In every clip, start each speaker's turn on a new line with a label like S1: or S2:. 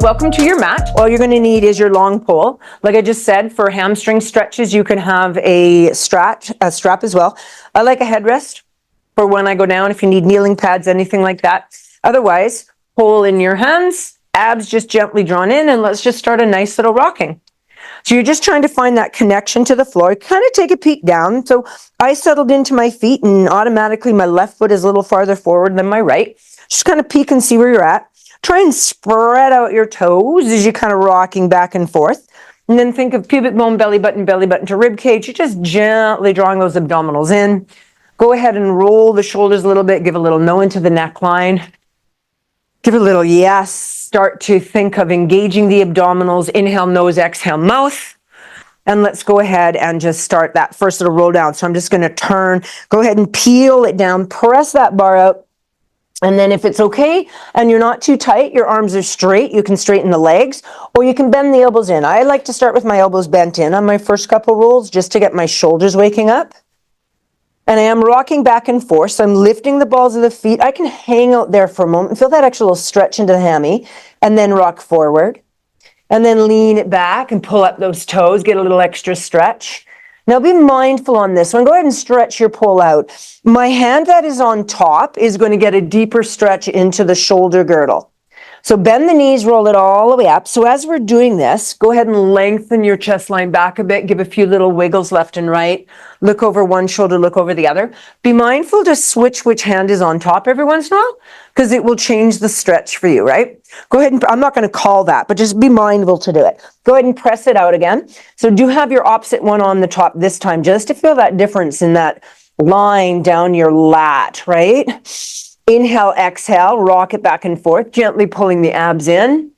S1: welcome to your mat. All you're going to need is your long pole. Like I just said, for hamstring stretches, you can have a strap as well. I like a headrest for when I go down, if you need kneeling pads, anything like that. Otherwise, pole in your hands, abs just gently drawn in, and let's just start a nice little rocking. So you're just trying to find that connection to the floor. Kind of take a peek down. So I settled into my feet, and automatically my left foot is a little farther forward than my right. Just kind of peek and see where you're at. Try and spread out your toes as you're kind of rocking back and forth. And then think of pubic bone, belly button to rib cage. You're just gently drawing those abdominals in. Go ahead and roll the shoulders a little bit. Give a little no into the neckline. Give a little yes. Start to think of engaging the abdominals. Inhale, nose, exhale, mouth. And let's go ahead and just start that first little roll down. So I'm just going to turn. Go ahead and peel it down. Press that bar out. And then if it's okay and you're not too tight, your arms are straight, you can straighten the legs, or you can bend the elbows in. I like to start with my elbows bent in on my first couple rolls just to get my shoulders waking up. And I am rocking back and forth, so I'm lifting the balls of the feet. I can hang out there for a moment, feel that extra little stretch into the hammy, and then rock forward. And then lean it back and pull up those toes, get a little extra stretch. Now be mindful on this one. Go ahead and stretch your pole out. My hand that is on top is going to get a deeper stretch into the shoulder girdle. So bend the knees, roll it all the way up. So as we're doing this, go ahead and lengthen your chest line back a bit. Give a few little wiggles left and right. Look over one shoulder, look over the other. Be mindful to switch which hand is on top every once in a while, because it will change the stretch for you, right? Go ahead and, I'm not going to call that, but just be mindful to do it. Go ahead and press it out again. So do have your opposite one on the top this time, just to feel that difference in that line down your lat, right? Inhale, exhale, rock it back and forth, gently pulling the abs in.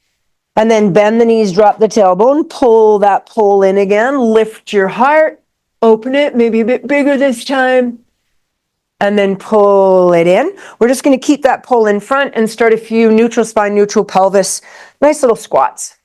S1: And then bend the knees, drop the tailbone, pull that pole in again, lift your heart, open it, maybe a bit bigger this time. And then pull it in. We're just going to keep that pole in front and start a few neutral spine, neutral pelvis, nice little squats.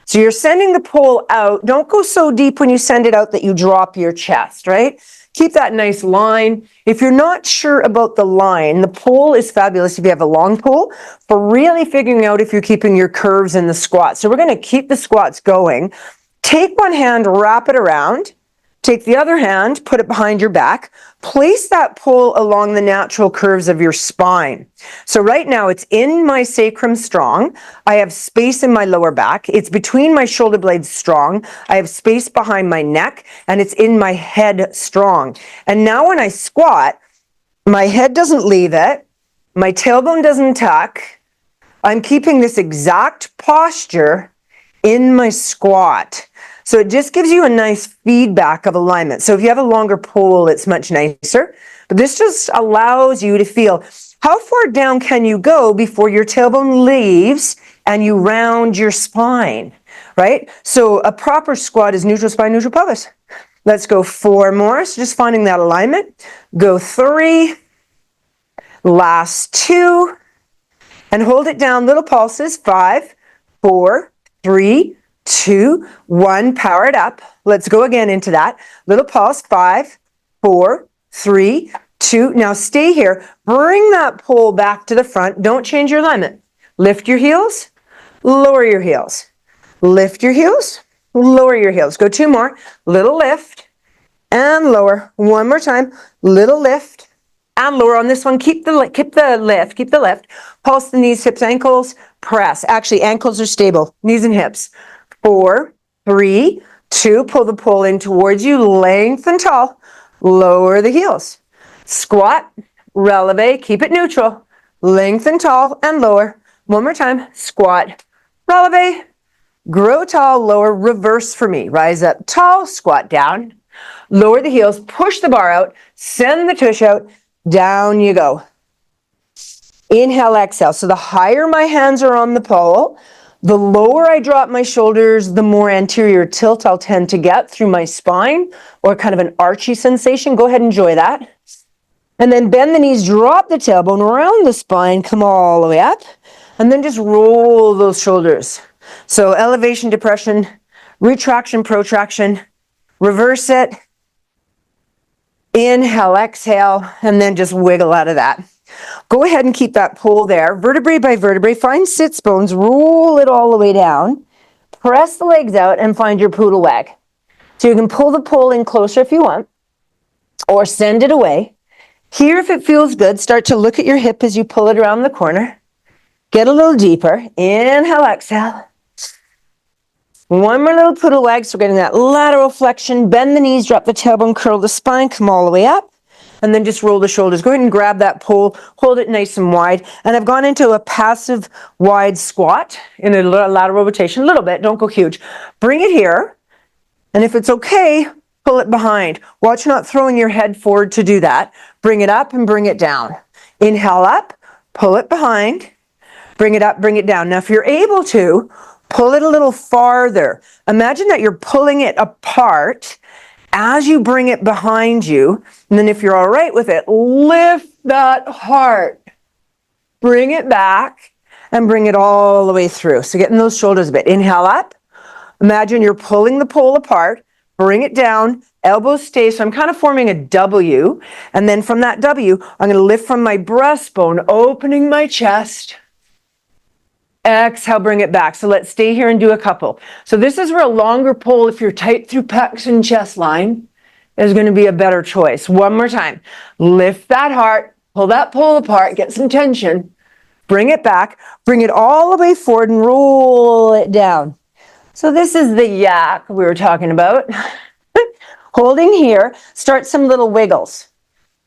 S1: So you're sending the pole out. Don't go so deep when you send it out that you drop your chest, right? Keep that nice line. If you're not sure about the line, the pole is fabulous if you have a long pole for really figuring out if you're keeping your curves in the squat. So we're going to keep the squats going. Take one hand, wrap it around. Take the other hand, put it behind your back. Place that pole along the natural curves of your spine. So right now it's in my sacrum strong. I have space in my lower back. It's between my shoulder blades strong. I have space behind my neck, and it's in my head strong. And now when I squat, my head doesn't leave it. My tailbone doesn't tuck. I'm keeping this exact posture in my squat. So it just gives you a nice feedback of alignment. So if you have a longer pole, it's much nicer. But this just allows you to feel how far down can you go before your tailbone leaves and you round your spine, right? So a proper squat is neutral spine, neutral pelvis. Let's go 4 more. So just finding that alignment. Go 3. Last 2. And hold it down, little pulses. 5, 4, 3, 2, 1, power it up. Let's go again into that. Little pulse, 5, 4, 3, 2. Now stay here. Bring that pole back to the front. Don't change your alignment. Lift your heels, lower your heels. Lift your heels, lower your heels. Go 2 more. Little lift and lower. 1 more time. Little lift and lower on this one. Keep the lift. Pulse the knees, hips, ankles. Press. Actually, ankles are stable. Knees and hips. 4, 3, 2, pull the pole in towards you, lengthen tall, lower the heels. Squat, releve, keep it neutral, lengthen tall and lower. 1 more time, squat, releve, grow tall, lower, reverse for me. Rise up tall, squat down, lower the heels, push the bar out, send the tush out, down you go. Inhale, exhale. So the higher my hands are on the pole, the lower I drop my shoulders, the more anterior tilt I'll tend to get through my spine, or kind of an archy sensation. Go ahead and enjoy that. And then bend the knees, drop the tailbone around the spine, come all the way up, and then just roll those shoulders. So elevation, depression, retraction, protraction, reverse it, inhale, exhale, and then just wiggle out of that. Go ahead and keep that pole there, vertebrae by vertebrae. Find sits bones, roll it all the way down. Press the legs out and find your poodle wag. So you can pull the pole in closer if you want, or send it away. Here, if it feels good, start to look at your hip as you pull it around the corner. Get a little deeper. Inhale, exhale. One more little poodle wag. So we're getting that lateral flexion. Bend the knees, drop the tailbone, curl the spine, come all the way up. And then just roll the shoulders. Go ahead and grab that pole, hold it nice and wide. And I've gone into a passive wide squat in a lateral rotation, a little bit, don't go huge. Bring it here. And if it's okay, pull it behind. Watch not throwing your head forward to do that. Bring it up and bring it down. Inhale up, pull it behind, bring it up, bring it down. Now, if you're able to, pull it a little farther. Imagine that you're pulling it apart as you bring it behind you. And then if you're all right with it, lift that heart. Bring it back and bring it all the way through. So getting those shoulders a bit. Inhale up. Imagine you're pulling the pole apart. Bring it down. Elbows stay. So I'm kind of forming a W. And then from that W, I'm going to lift from my breastbone, opening my chest. Exhale, bring it back. So let's stay here and do a couple. So this is where a longer pole, if you're tight through pecs and chest line, is going to be a better choice. One more time. Lift that heart, pull that pole apart, get some tension, bring it back, bring it all the way forward and roll it down. So this is the yak we were talking about. Holding here, start some little wiggles.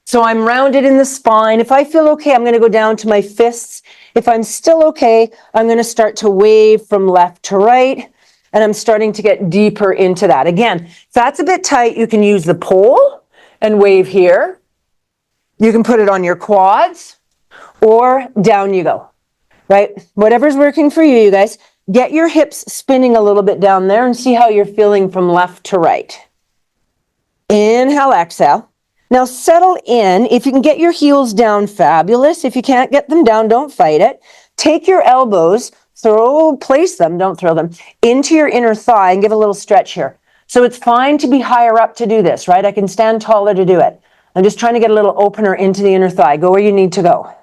S1: So I'm rounded in the spine. If I feel okay, I'm going to go down to my fists. If I'm still okay, I'm going to start to wave from left to right. And I'm starting to get deeper into that. Again, if that's a bit tight, you can use the pole and wave here. You can put it on your quads or down you go, right? Whatever's working for you, you guys. Get your hips spinning a little bit down there and see how you're feeling from left to right. Inhale, exhale. Now settle in. If you can get your heels down, fabulous. If you can't get them down, don't fight it. Take your elbows, place them, don't throw them, into your inner thigh and give a little stretch here. So it's fine to be higher up to do this, right? I can stand taller to do it. I'm just trying to get a little opener into the inner thigh. Go where you need to go.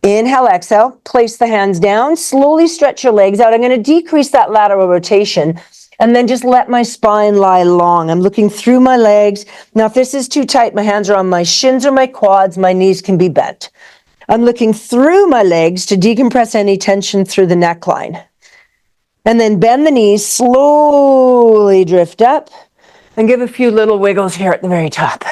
S1: Inhale, exhale. Place the hands down. Slowly stretch your legs out. I'm going to decrease that lateral rotation. And then just let my spine lie long. I'm looking through my legs. Now, if this is too tight, my hands are on my shins or my quads. My knees can be bent. I'm looking through my legs to decompress any tension through the neckline. And then bend the knees, slowly drift up, and give a few little wiggles here at the very top.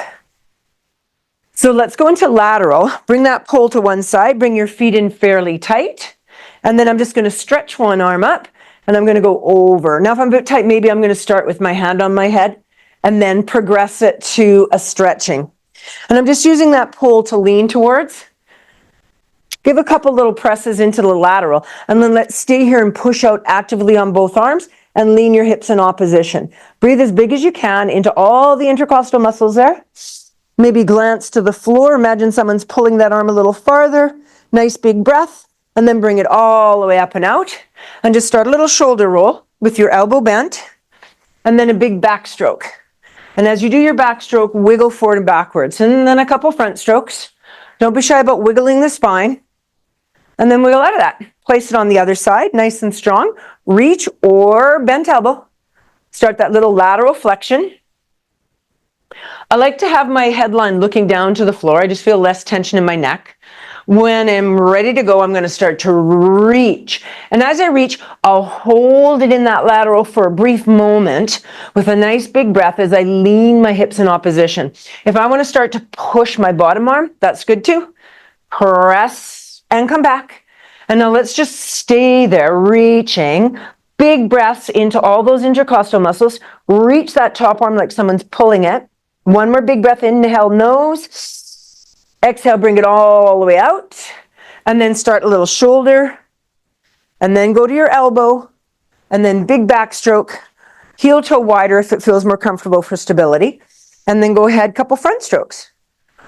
S1: So let's go into lateral. Bring that pole to one side. Bring your feet in fairly tight. And then I'm just going to stretch one arm up. And I'm going to go over. Now, if I'm a bit tight, maybe I'm going to start with my hand on my head and then progress it to a stretching. And I'm just using that pole to lean towards. Give a couple little presses into the lateral. And then let's stay here and push out actively on both arms and lean your hips in opposition. Breathe as big as you can into all the intercostal muscles there. Maybe glance to the floor. Imagine someone's pulling that arm a little farther. Nice big breath. And then bring it all the way up and out. And just start a little shoulder roll with your elbow bent. And then a big backstroke. And as you do your backstroke, wiggle forward and backwards. And then a couple front strokes. Don't be shy about wiggling the spine. And then wiggle out of that. Place it on the other side, nice and strong. Reach or bent elbow. Start that little lateral flexion. I like to have my headline looking down to the floor. I just feel less tension in my neck. When I'm ready to go, I'm going to start to reach. And as I reach, I'll hold it in that lateral for a brief moment with a nice big breath as I lean my hips in opposition. If I want to start to push my bottom arm, that's good too. Press and come back. And now let's just stay there, reaching. Big breaths into all those intercostal muscles. Reach that top arm like someone's pulling it. One more big breath, inhale, nose. Exhale, bring it all the way out. And then start a little shoulder. And then go to your elbow. And then big backstroke. Heel toe wider if it feels more comfortable for stability. And then go ahead, couple front strokes.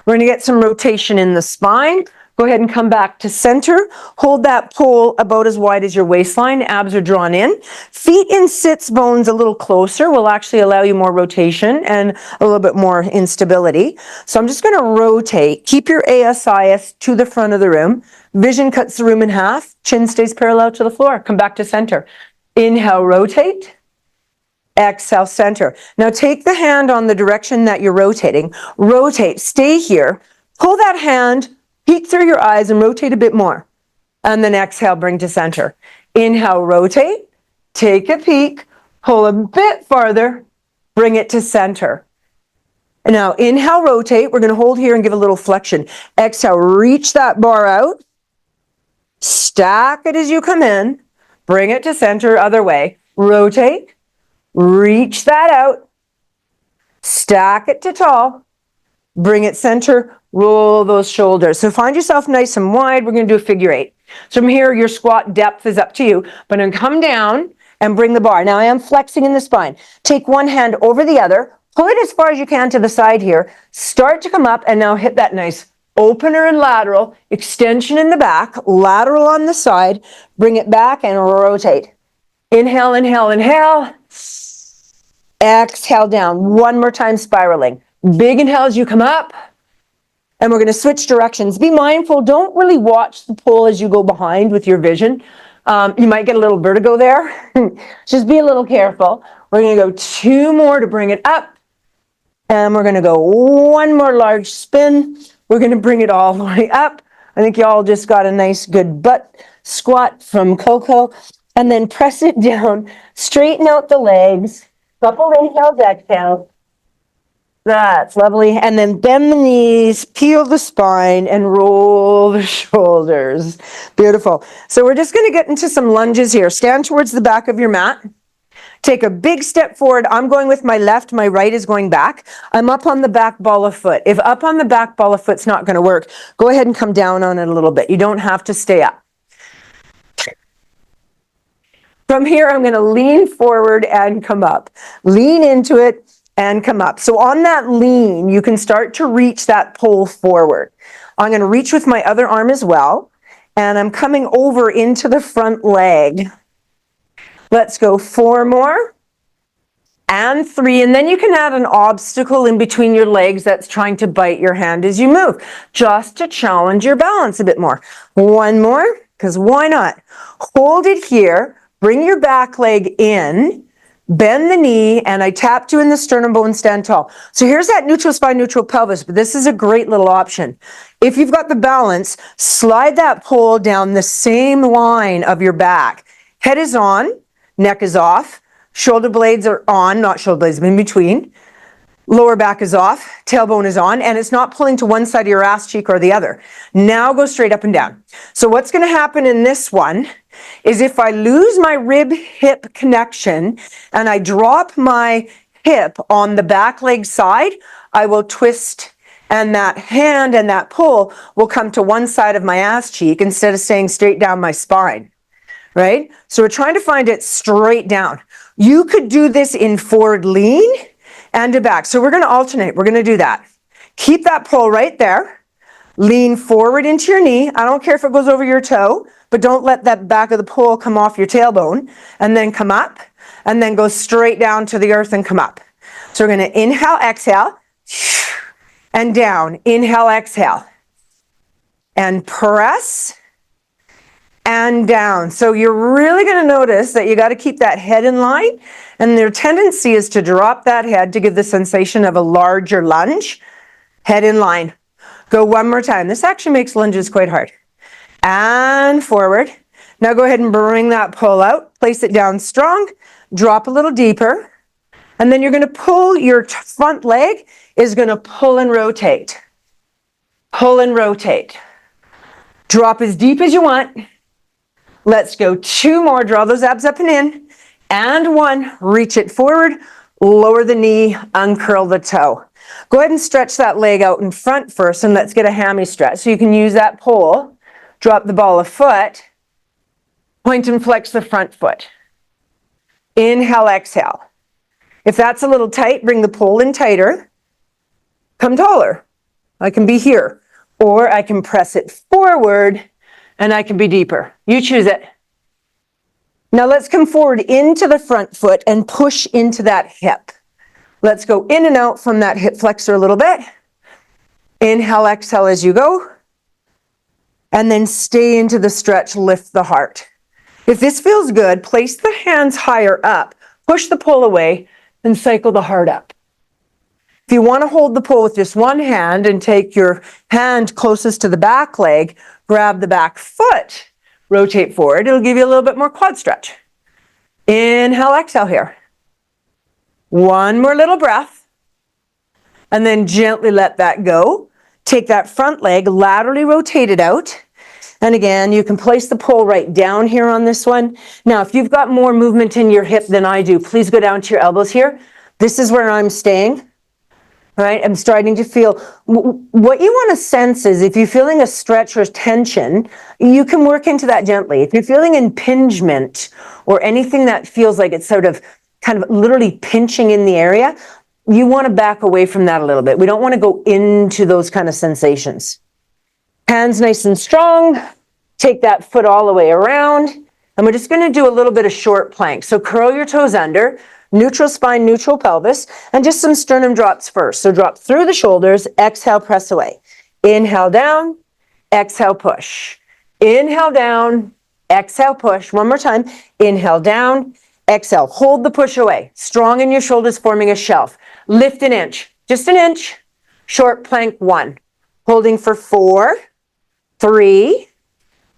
S1: We're going to get some rotation in the spine. Go ahead and come back to center. Hold that pole about as wide as your waistline. Abs are drawn in. Feet in sits bones a little closer will actually allow you more rotation and a little bit more instability. So I'm just going to rotate. Keep your ASIS to the front of the room. Vision cuts the room in half. Chin stays parallel to the floor. Come back to center. Inhale, rotate. Exhale, center. Now take the hand on the direction that you're rotating. Rotate. Stay here. Pull that hand, peek through your eyes and rotate a bit more. And then exhale, bring to center. Inhale, rotate. Take a peek. Pull a bit farther. Bring it to center. And now inhale, rotate. We're going to hold here and give a little flexion. Exhale, reach that bar out. Stack it as you come in. Bring it to center. Other way. Rotate. Reach that out. Stack it to tall. Bring it center. Roll those shoulders. So find yourself nice and wide. We're going to do a figure eight. So from here, your squat depth is up to you. But I'm going to come down and bring the bar. Now I am flexing in the spine. Take one hand over the other. Pull it as far as you can to the side here. Start to come up and now hit that nice opener and lateral. Extension in the back. Lateral on the side. Bring it back and rotate. Inhale, inhale, inhale. Exhale down. One more time, spiraling. Big inhale as you come up. And we're going to switch directions. Be mindful. Don't really watch the pole as you go behind with your vision. You might get a little vertigo there. Just be a little careful. We're going to go two more to bring it up. And we're going to go one more large spin. We're going to bring it all the way up. I think you all just got a nice good butt squat from Coco. And then press it down. Straighten out the legs. Couple inhales, exhale. That's lovely. And then bend the knees, peel the spine, and roll the shoulders. Beautiful. So we're just going to get into some lunges here. Stand towards the back of your mat. Take a big step forward. I'm going with my left. My right is going back. I'm up on the back ball of foot. If up on the back ball of foot's not going to work, go ahead and come down on it a little bit. You don't have to stay up. From here, I'm going to lean forward and come up. Lean into it and come up. So on that lean, you can start to reach that pole forward. I'm going to reach with my other arm as well. And I'm coming over into the front leg. Let's go 4 more. And 3. And then you can add an obstacle in between your legs that's trying to bite your hand as you move. Just to challenge your balance a bit more. 1 more, because why not? Hold it here. Bring your back leg in, bend the knee, and I tapped you in the sternum bone, stand tall. So here's that neutral spine, neutral pelvis, but this is a great little option. If you've got the balance, slide that pole down the same line of your back. Head is on, neck is off, shoulder blades are on, not shoulder blades, in between. Lower back is off, tailbone is on, and it's not pulling to one side of your ass cheek or the other. Now go straight up and down. So what's going to happen in this one is if I lose my rib-hip connection and I drop my hip on the back leg side, I will twist and that hand and that pull will come to one side of my ass cheek instead of staying straight down my spine, right? So we're trying to find it straight down. You could do this in forward lean and to back. So we're going to alternate. We're going to do that. Keep that pull right there. Lean forward into your knee. I don't care if it goes over your toe, but don't let that back of the pole come off your tailbone. And then come up, and then go straight down to the earth and come up. So we're going to inhale, exhale, and down. Inhale, exhale. And press, and down. So you're really going to notice that you got to keep that head in line. And their tendency is to drop that head to give the sensation of a larger lunge. Head in line. Go one more time. This actually makes lunges quite hard. And forward. Now go ahead and bring that pull out. Place it down strong. Drop a little deeper. And then you're going to pull your front leg is going to pull and rotate. Pull and rotate. Drop as deep as you want. Let's go 2 more. Draw those abs up and in. And 1. Reach it forward. Lower the knee. Uncurl the toe. Go ahead and stretch that leg out in front first, and let's get a hammy stretch. So you can use that pole. Drop the ball of foot. Point and flex the front foot. Inhale, exhale. If that's a little tight, bring the pole in tighter. Come taller. I can be here. or I can press it forward and I can be deeper. You choose it. Now let's come forward into the front foot and push into that hip. Let's go in and out from that hip flexor a little bit. Inhale, exhale as you go. And then stay into the stretch, lift the heart. If this feels good, place the hands higher up, push the pull away, and cycle the heart up. If you want to hold the pull with just one hand and take your hand closest to the back leg, grab the back foot, rotate forward. It'll give you a little bit more quad stretch. Inhale, exhale here. One more little breath. And then gently let that go. Take that front leg, laterally rotate it out. And again, you can place the pull right down here on this one. Now, if you've got more movement in your hip than I do, please go down to your elbows here. This is where I'm staying. Right? I'm starting to feel, what you want to sense is if you're feeling a stretch or tension, you can work into that gently. If you're feeling impingement or anything that feels like it's sort of kind of literally pinching in the area, you want to back away from that a little bit. We don't want to go into those kind of sensations. Hands nice and strong. Take that foot all the way around. And we're just going to do a little bit of short plank. So curl your toes under. Neutral spine, neutral pelvis, and just some sternum drops first. So drop through the shoulders, exhale, press away. Inhale down, exhale, push. Inhale down, exhale, push. One more time. Inhale down, exhale. Hold the push away. Strong in your shoulders, forming a shelf. Lift an inch, just an inch. Short plank 1. Holding for 4, 3,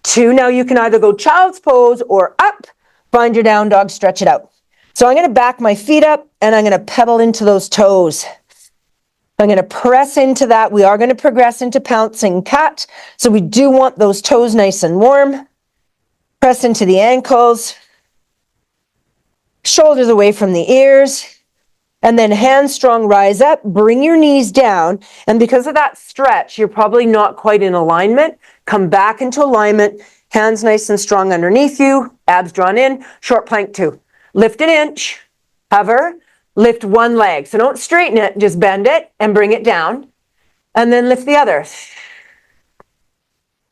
S1: 2. Now you can either go child's pose or up. Find your down dog, stretch it out. So I'm going to back my feet up and I'm going to pedal into those toes. I'm going to press into that. We are going to progress into pouncing cat. So we do want those toes nice and warm. Press into the ankles. Shoulders away from the ears. And then hands strong, rise up. Bring your knees down. And because of that stretch, you're probably not quite in alignment. Come back into alignment. Hands nice and strong underneath you. Abs drawn in. Short plank 2. Lift an inch, hover, lift one leg. So don't straighten it, just bend it and bring it down. And then lift the other.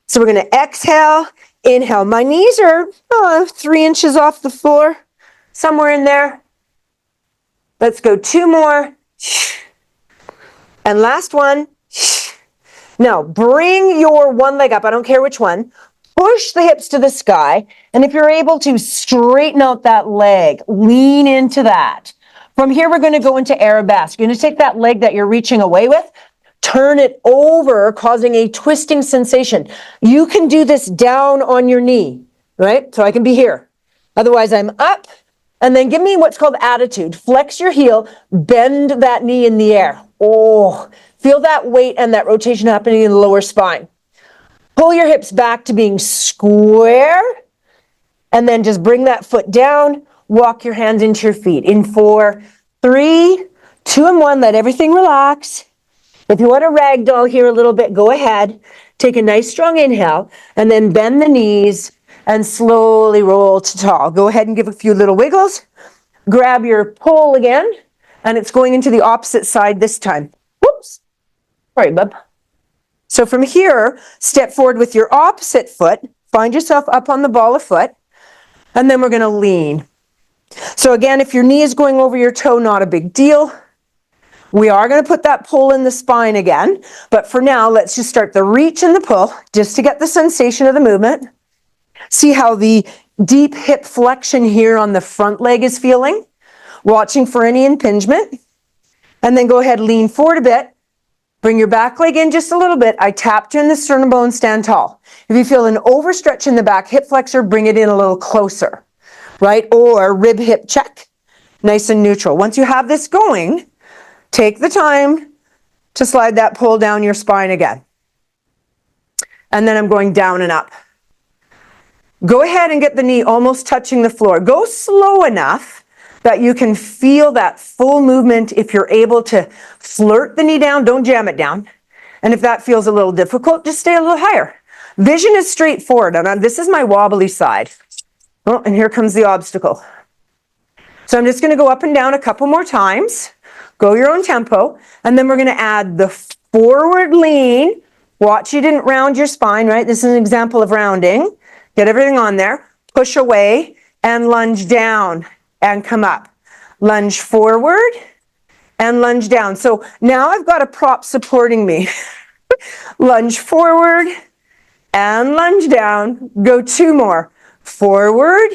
S1: So we're going to exhale, inhale. My knees are 3 inches off the floor, somewhere in there. Let's go 2 more. And last one. Now bring your one leg up. I don't care which one. Push the hips to the sky, and if you're able to, straighten out that leg. Lean into that. From here, we're going to go into arabesque. You're going to take that leg that you're reaching away with, turn it over, causing a twisting sensation. You can do this down on your knee, right? So I can be here. Otherwise, I'm up, and then give me what's called attitude. Flex your heel, bend that knee in the air. Oh, feel that weight and that rotation happening in the lower spine. Pull your hips back to being square, and then just bring that foot down. Walk your hands into your feet. In 4, 3, 2, and 1. Let everything relax. If you want to ragdoll here a little bit, go ahead. Take a nice strong inhale, and then bend the knees and slowly roll to tall. Go ahead and give a few little wiggles. Grab your pull again, and it's going into the opposite side this time. Whoops. Sorry, bub. So from here, step forward with your opposite foot. Find yourself up on the ball of foot. And then we're going to lean. So again, if your knee is going over your toe, not a big deal. We are going to put that pull in the spine again. But for now, let's just start the reach and the pull, just to get the sensation of the movement. See how the deep hip flexion here on the front leg is feeling. Watching for any impingement. And then go ahead, lean forward a bit. Bring your back leg in just a little bit. I tapped in the sternum bone, stand tall. If you feel an overstretch in the back hip flexor, bring it in a little closer, right? Or rib hip check, nice and neutral. Once you have this going, take the time to slide that pull down your spine again. And then I'm going down and up. Go ahead and get the knee almost touching the floor. Go slow enough that you can feel that full movement. If you're able to flirt the knee down, don't jam it down. And if that feels a little difficult, just stay a little higher. Vision is straightforward. And this is my wobbly side. Oh, and here comes the obstacle. So I'm just going to go up and down a couple more times. Go your own tempo. And then we're going to add the forward lean, Watch you didn't round your spine, right? This is an example of rounding. Get everything on there. Push away and lunge down and come up. Lunge forward and lunge down. So now I've got a prop supporting me. Lunge forward and lunge down. Go 2 more. Forward.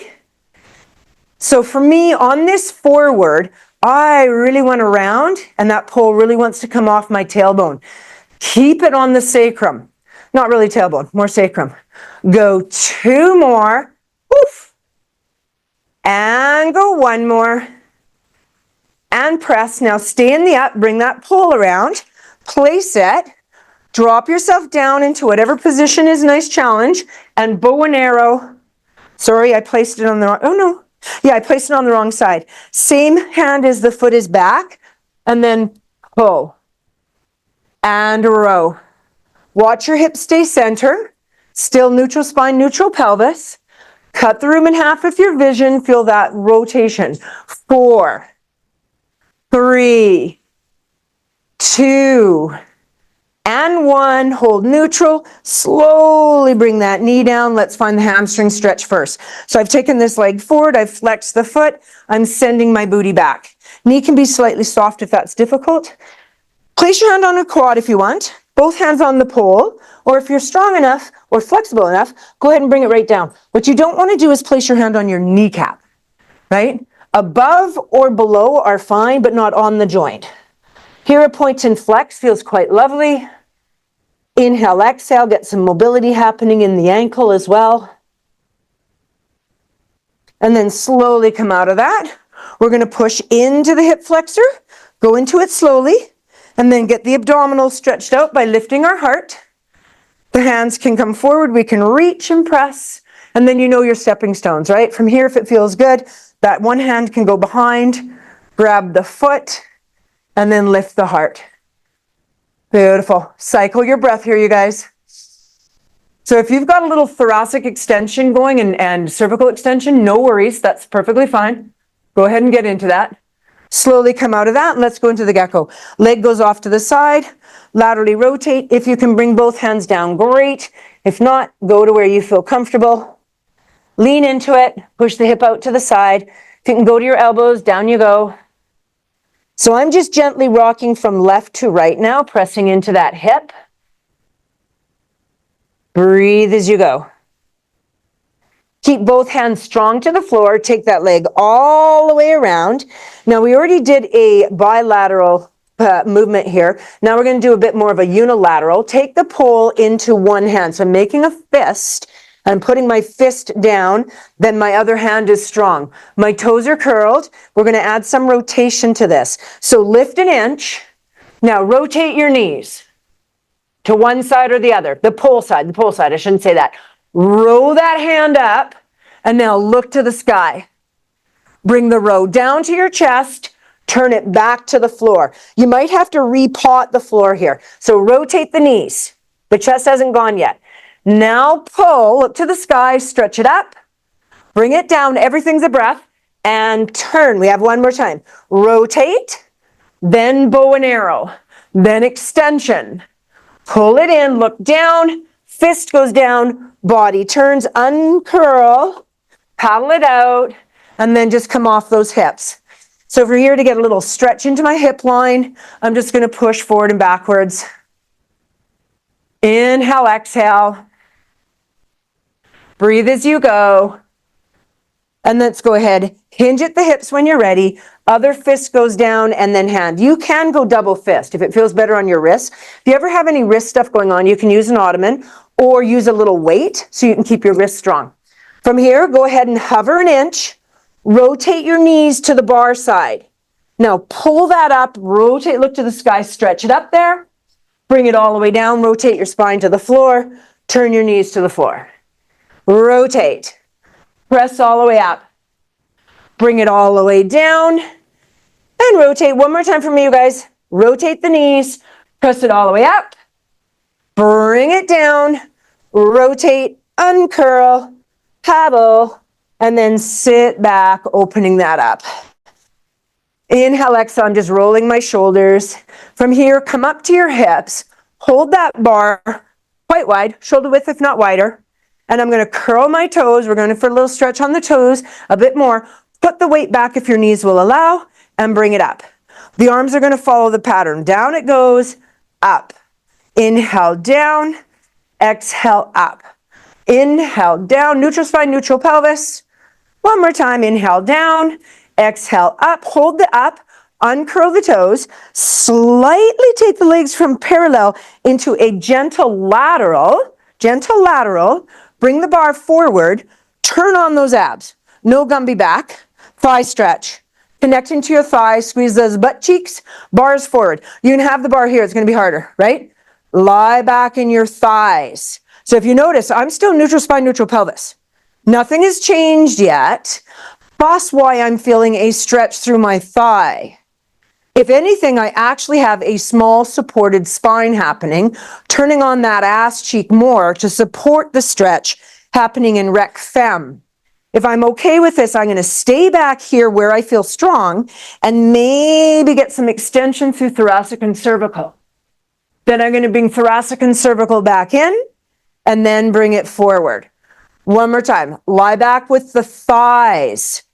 S1: So for me, on this forward, I really want to round, and that pole really wants to come off my tailbone. Keep it on the sacrum. Not really tailbone, more sacrum. Go 2 more. Oof. And go 1 more. And press. Now stay in the up, bring that pole around, place it, drop yourself down into whatever position is nice challenge, and bow and arrow. Sorry, I placed it on the wrong, oh no. Yeah, I placed it on the wrong side. Same hand as the foot is back, and then pull. And row. Watch your hips stay center. Still neutral spine, neutral pelvis. Cut the room in half with your vision. Feel that rotation. 4, 3, 2, and 1. Hold neutral. Slowly bring that knee down. Let's find the hamstring stretch first. So I've taken this leg forward. I've flexed the foot. I'm sending my booty back. Knee can be slightly soft if that's difficult. Place your hand on a quad if you want. Both hands on the pole. Or if you're strong enough or flexible enough, go ahead and bring it right down. What you don't want to do is place your hand on your kneecap, right? Above or below are fine, but not on the joint. Here, a point and flex feels quite lovely. Inhale, exhale, get some mobility happening in the ankle as well. And then slowly come out of that. We're going to push into the hip flexor, go into it slowly, and then get the abdominals stretched out by lifting our heart. The hands can come forward, we can reach and press, and then you know your stepping stones, right? From here, if it feels good, that one hand can go behind, grab the foot, and then lift the heart. Beautiful. Cycle your breath here, you guys. So if you've got a little thoracic extension going and cervical extension, no worries. That's perfectly fine. Go ahead and get into that. Slowly come out of that, and let's go into the gecko. Leg goes off to the side. Laterally rotate. If you can bring both hands down, great. If not, go to where you feel comfortable. Lean into it. Push the hip out to the side. If you can go to your elbows, down you go. So I'm just gently rocking from left to right now, pressing into that hip. Breathe as you go. Keep both hands strong to the floor. Take that leg all the way around. Now we already did a bilateral movement here. Now we're going to do a bit more of a unilateral. Take the pole into one hand. So I'm making a fist. I'm putting my fist down, then my other hand is strong. My toes are curled. We're going to add some rotation to this. So lift an inch. Now rotate your knees to one side or the other. The pole side, I shouldn't say that. Row that hand up, and now look to the sky. Bring the row down to your chest, turn it back to the floor. You might have to repot the floor here. So rotate the knees. The chest hasn't gone yet. Now pull, look to the sky, stretch it up, bring it down, everything's a breath, and turn. We have one more time. Rotate, then bow and arrow, then extension. Pull it in, look down, fist goes down, body turns, uncurl, paddle it out, and then just come off those hips. So for here to get a little stretch into my hip line, I'm just going to push forward and backwards. Inhale, exhale. Breathe as you go. And let's go ahead. Hinge at the hips when you're ready. Other fist goes down and then hand. You can go double fist if it feels better on your wrist. If you ever have any wrist stuff going on, you can use an ottoman or use a little weight so you can keep your wrist strong. From here, go ahead and hover an inch. Rotate your knees to the bar side. Now pull that up, rotate, look to the sky, stretch it up there. Bring it all the way down, rotate your spine to the floor, turn your knees to the floor. Rotate. Press all the way up. Bring it all the way down. And rotate. One more time for me, you guys. Rotate the knees. Press it all the way up. Bring it down. Rotate. Uncurl. Paddle. And then sit back, opening that up. Inhale, exhale. I'm just rolling my shoulders. From here, come up to your hips. Hold that bar. quite wide, shoulder width if not wider. And I'm going to curl my toes. We're going for a little stretch on the toes, a bit more. Put the weight back if your knees will allow, and bring it up. The arms are going to follow the pattern. Down it goes, up. Inhale, down. Exhale, up. Inhale, down. Neutral spine, neutral pelvis. One more time. Inhale, down. Exhale, up. Hold the up. Uncurl the toes. Slightly take the legs from parallel into a gentle lateral. Gentle lateral. Bring the bar forward. Turn on those abs. No Gumby back. Thigh stretch. Connect into your thighs. Squeeze those butt cheeks. Bars forward. You can have the bar here. It's going to be harder, right? Lie back in your thighs. So if you notice, I'm still neutral spine, neutral pelvis. Nothing has changed yet. That's why I'm feeling a stretch through my thigh. If anything, I actually have a small supported spine happening, turning on that ass cheek more to support the stretch happening in rec fem. If I'm okay with this, I'm going to stay back here where I feel strong and maybe get some extension through thoracic and cervical. Then I'm going to bring thoracic and cervical back in and then bring it forward. One more time. Lie back with the thighs.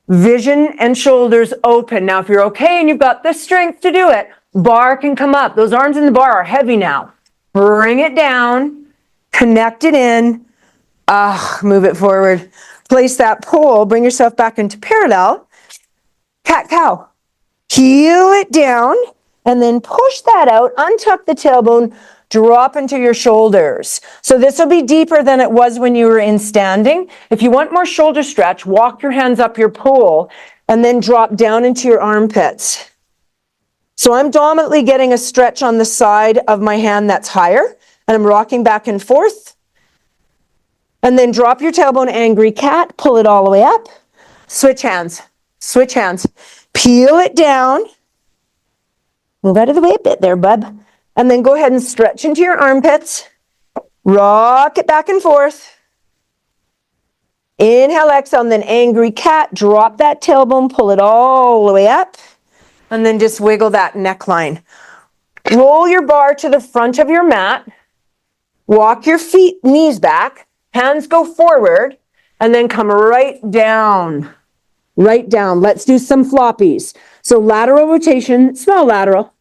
S1: Vision and shoulders open. Now, if you're okay and you've got the strength to do it, bar can come up. Those arms in the bar are heavy now. Bring it down. Connect it in. Move it forward. Place that pole. Bring yourself back into parallel. Cat-cow. Heel it down. And then push that out. Untuck the tailbone. Drop into your shoulders. So this will be deeper than it was when you were in standing. If you want more shoulder stretch, walk your hands up your pole and then drop down into your armpits. So I'm dominantly getting a stretch on the side of my hand that's higher, and I'm rocking back and forth. And then drop your tailbone, angry cat, pull it all the way up. Switch hands, switch hands. Peel it down. Move out of the way a bit there, bub. And then go ahead and stretch into your armpits. Rock it back and forth. Inhale, exhale, and then angry cat. Drop that tailbone, pull it all the way up. And then just wiggle that neckline. Roll your bar to the front of your mat. Walk your feet, knees back. Hands go forward. And then come right down. Right down. Let's do some floppies. So lateral rotation, small lateral.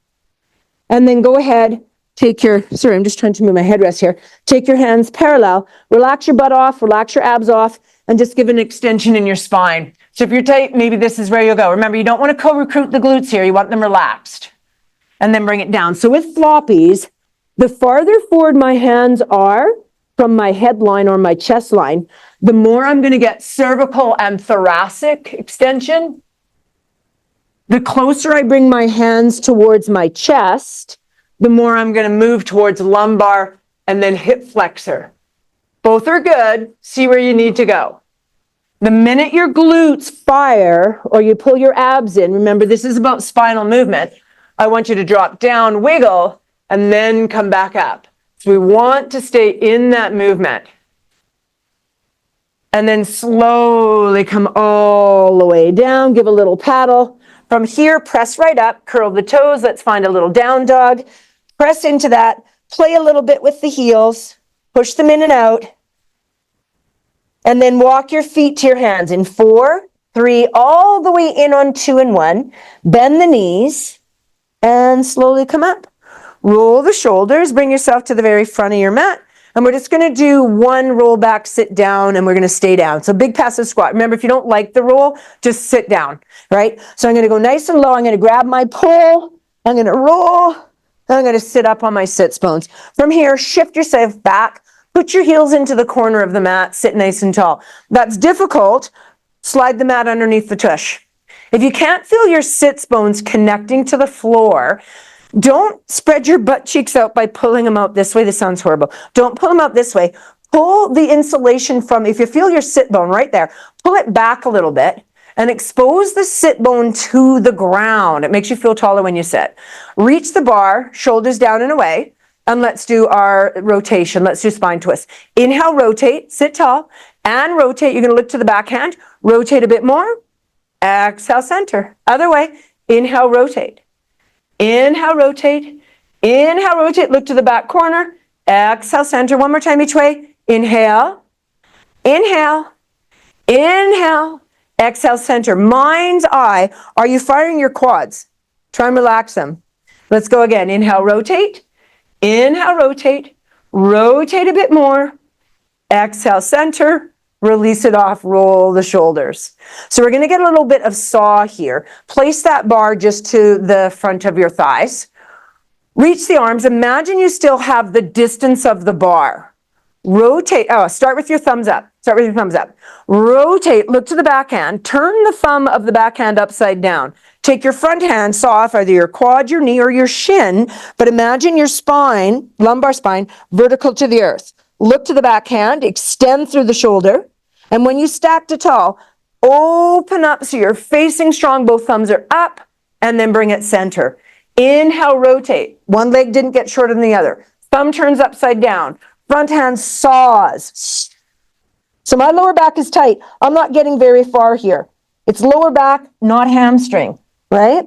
S1: And then go ahead, take your, sorry, I'm just trying to move my headrest here. Take your hands parallel, relax your butt off, relax your abs off, and just give an extension in your spine. So if you're tight, maybe this is where you'll go. Remember, you don't want to co-recruit the glutes here. You want them relaxed. And then bring it down. So with floppies, the farther forward my hands are from my headline or my chest line, the more I'm going to get cervical and thoracic extension. The closer I bring my hands towards my chest, the more I'm going to move towards lumbar and then hip flexor. Both are good. See where you need to go. The minute your glutes fire or you pull your abs in, remember this is about spinal movement, I want you to drop down, wiggle, and then come back up. So we want to stay in that movement. And then slowly come all the way down, give a little paddle. From here, press right up, curl the toes. Let's find a little down dog. Press into that. Play a little bit with the heels. Push them in and out. And then walk your feet to your hands in 4, 3, all the way in on 2 and 1. Bend the knees and slowly come up. Roll the shoulders. Bring yourself to the very front of your mat. And we're just going to do one roll back, sit down, and we're going to stay down. So big passive squat. Remember, if you don't like the roll, just sit down, right? So I'm going to go nice and low. I'm going to grab my pole. I'm going to roll. And I'm going to sit up on my sits bones. From here, shift yourself back. Put your heels into the corner of the mat. Sit nice and tall. That's difficult. Slide the mat underneath the tush. If you can't feel your sits bones connecting to the floor, don't spread your butt cheeks out by pulling them out this way. This sounds horrible. Don't pull them out this way. Pull the insulation from, if you feel your sit bone right there, pull it back a little bit and expose the sit bone to the ground. It makes you feel taller when you sit. Reach the bar, shoulders down and away, and let's do our rotation. Let's do spine twist. Inhale, rotate, sit tall, and rotate. You're going to look to the backhand. Rotate a bit more. Exhale, center. Other way. Inhale, rotate. Inhale, rotate. Inhale, rotate, look to the back corner. Exhale, center. One more time each way. Inhale, inhale, inhale. Exhale, center. Mind's eye. Are you firing your quads? Try and relax them. Let's go again. Inhale, rotate. Inhale, rotate. Rotate a bit more. Exhale, center. Release it off. Roll the shoulders. So we're going to get a little bit of saw here. Place that bar just to the front of your thighs. Reach the arms. Imagine you still have the distance of the bar. Rotate. Oh, start with your thumbs up. Start with your thumbs up. Rotate. Look to the backhand. Turn the thumb of the backhand upside down. Take your front hand, saw off either your quad, your knee, or your shin, but imagine your spine, lumbar spine, vertical to the earth. Look to the backhand, extend through the shoulder, and when you stack to tall, open up so you're facing strong, both thumbs are up, and then bring it center. Inhale, rotate. One leg didn't get shorter than the other. Thumb turns upside down. Front hand saws. So my lower back is tight. I'm not getting very far here. It's lower back, not hamstring, right?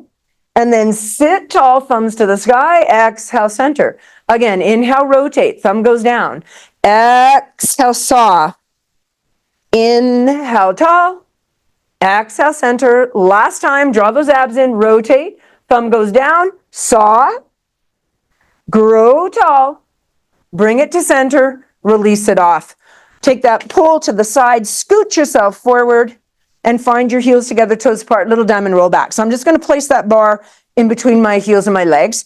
S1: And then sit tall, thumbs to the sky. Exhale, center. Again, inhale, rotate. Thumb goes down. Exhale, saw. Inhale, tall. Exhale, center. Last time, draw those abs in, rotate. Thumb goes down, saw. Grow tall. Bring it to center. Release it off. Take that pull to the side, scoot yourself forward, and find your heels together, toes apart, little diamond roll back. So I'm just going to place that bar in between my heels and my legs,